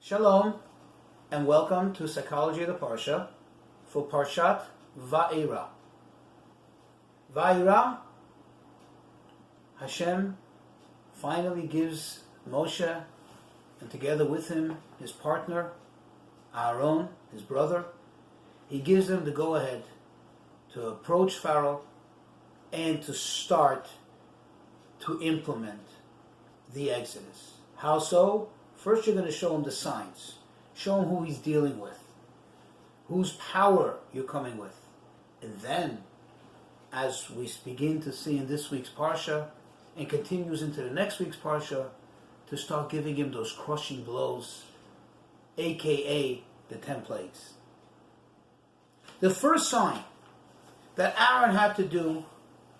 Shalom, and welcome to Psychology of the Parsha for Parshat Va'era. Va'era, Hashem finally gives Moshe, and together with him, his partner, Aaron, his brother, he gives them the go-ahead to approach Pharaoh and to start to implement the Exodus. How so? First, you're going to show him the signs. Show him who he's dealing with, whose power you're coming with. And then, as we begin to see in this week's Parsha, and continues into the next week's Parsha, to start giving him those crushing blows, aka the 10 plagues. The first sign that Aaron had to do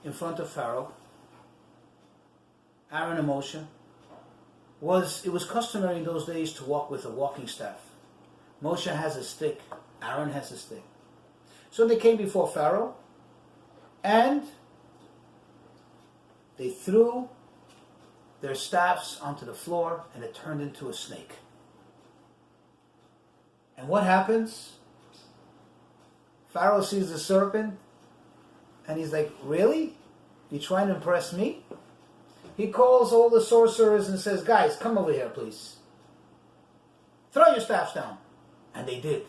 in front of Pharaoh, Aaron and Moshe, it was customary in those days to walk with a walking staff. Moshe has a stick, Aaron has a stick. So they came before Pharaoh, and they threw their staffs onto the floor, and it turned into a snake. And what happens? Pharaoh sees the serpent, and he's like, really? You trying to impress me? He calls all the sorcerers and says, guys, come over here, please. Throw your staffs down. And they did.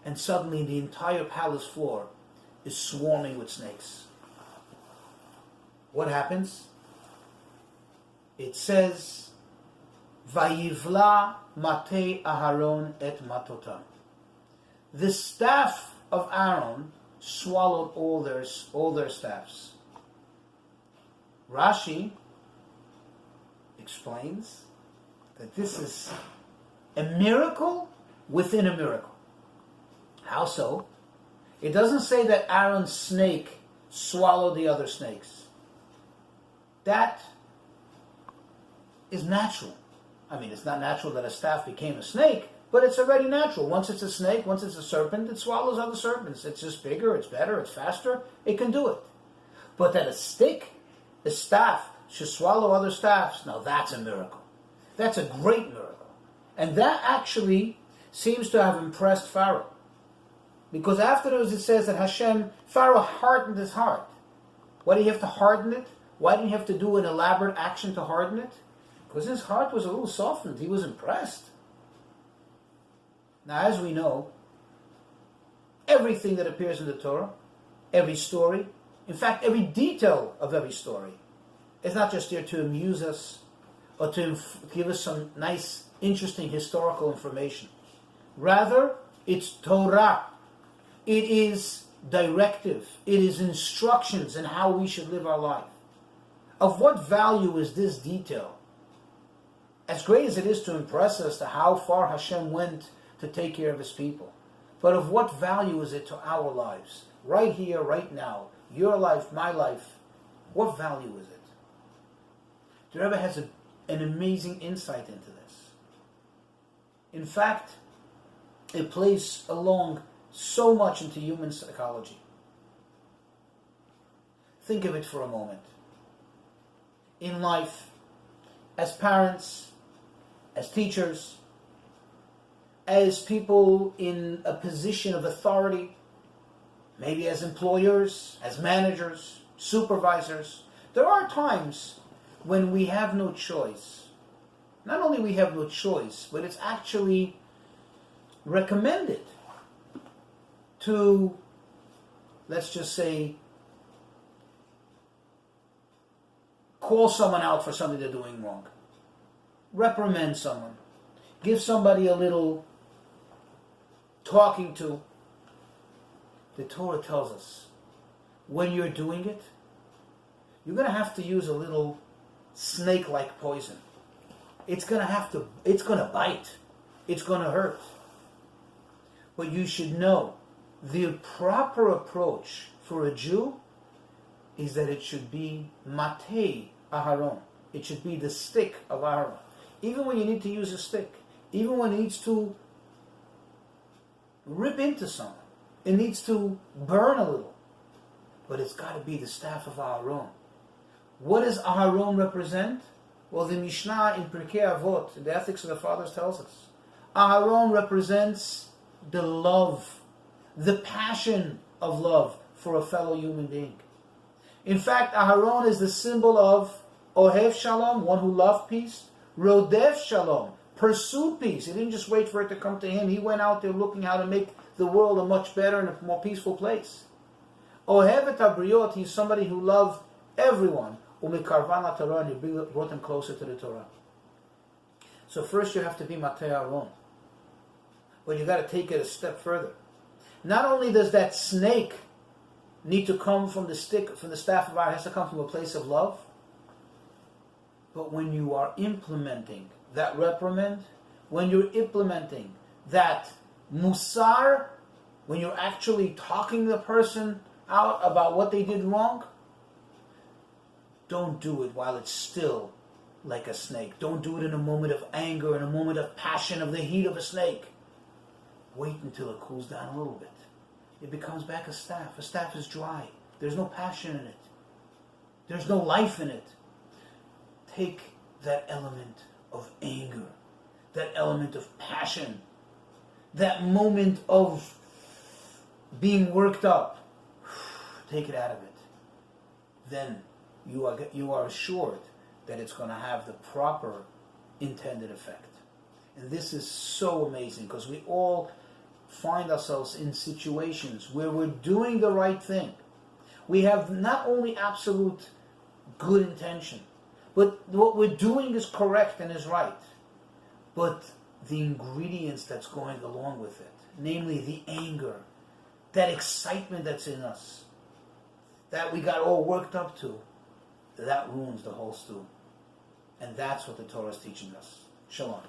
And suddenly the entire palace floor is swarming with snakes. What happens? It says, Vayivla matei Aharon et matotam. The staff of Aaron swallowed all their staffs. Rashi explains that this is a miracle within a miracle. How so? It doesn't say that Aaron's snake swallowed the other snakes. That is natural. I mean, it's not natural that a staff became a snake, but it's already natural. Once it's a snake, once it's a serpent, it swallows other serpents. It's just bigger, it's better, it's faster. It can do it. But that a staff, should swallow other staffs, now that's a miracle. That's a great miracle. And that actually seems to have impressed Pharaoh. Because afterwards it says that Pharaoh hardened his heart. Why did he have to harden it? Why didn't he have to do an elaborate action to harden it? Because his heart was a little softened. He was impressed. Now, as we know, everything that appears in the Torah, every story, in fact, every detail of every story, it's not just there to amuse us or to give us some nice, interesting historical information. Rather, it's Torah. It is directive. It is instructions in how we should live our life. Of what value is this detail? As great as it is to impress us to how far Hashem went to take care of his people. But of what value is it to our lives? Right here, right now. Your life, my life. What value is it? The Rebbe has an amazing insight into this. In fact, it plays along so much into human psychology. Think of it for a moment. In life, as parents, as teachers, as people in a position of authority, maybe as employers, as managers, supervisors, there are times when we have no choice. Not only we have no choice, but it's actually recommended to, let's just say, call someone out for something they're doing wrong. Reprimand someone. Give somebody a little talking to. The Torah tells us, when you're doing it, you're going to have to use a little snake-like poison. It's going to bite. It's going to hurt. But you should know, the proper approach for a Jew is that it should be matei Aharon. It should be the stick of Aaron. Even when you need to use a stick, even when it needs to rip into someone, it needs to burn a little, but it's got to be the staff of Aaron. What does Aharon represent? Well, the Mishnah in Pirkei Avot, the Ethics of the Fathers, tells us Aharon represents the love, the passion of love for a fellow human being. In fact, Aharon is the symbol of Ohev Shalom, one who loved peace, Rodef Shalom, pursued peace. He didn't just wait for it to come to him. He went out there looking how to make the world a much better and a more peaceful place. Ohev et Habriot, he's somebody who loved everyone. Umikarvan Torah, and he brought them closer to the Torah. So first you have to be Matei Aharon. But you got to take it a step further. Not only does that snake need to come from the stick, from the staff of Aaron, it has to come from a place of love. But when you are implementing that reprimand, when you're implementing that musar, when you're actually talking the person out about what they did wrong, don't do it while it's still like a snake. Don't do it in a moment of anger, in a moment of passion, of the heat of a snake. Wait until it cools down a little bit. It becomes back a staff. A staff is dry. There's no passion in it. There's no life in it. Take that element of anger, that element of passion, that moment of being worked up. Take it out of it. Then you are assured that it's going to have the proper intended effect. And this is so amazing because we all find ourselves in situations where we're doing the right thing. We have not only absolute good intention, but what we're doing is correct and is right. But the ingredients that's going along with it, namely the anger, that excitement that's in us, that we got all worked up to, that ruins the whole stew. And that's what the Torah is teaching us. Shalom.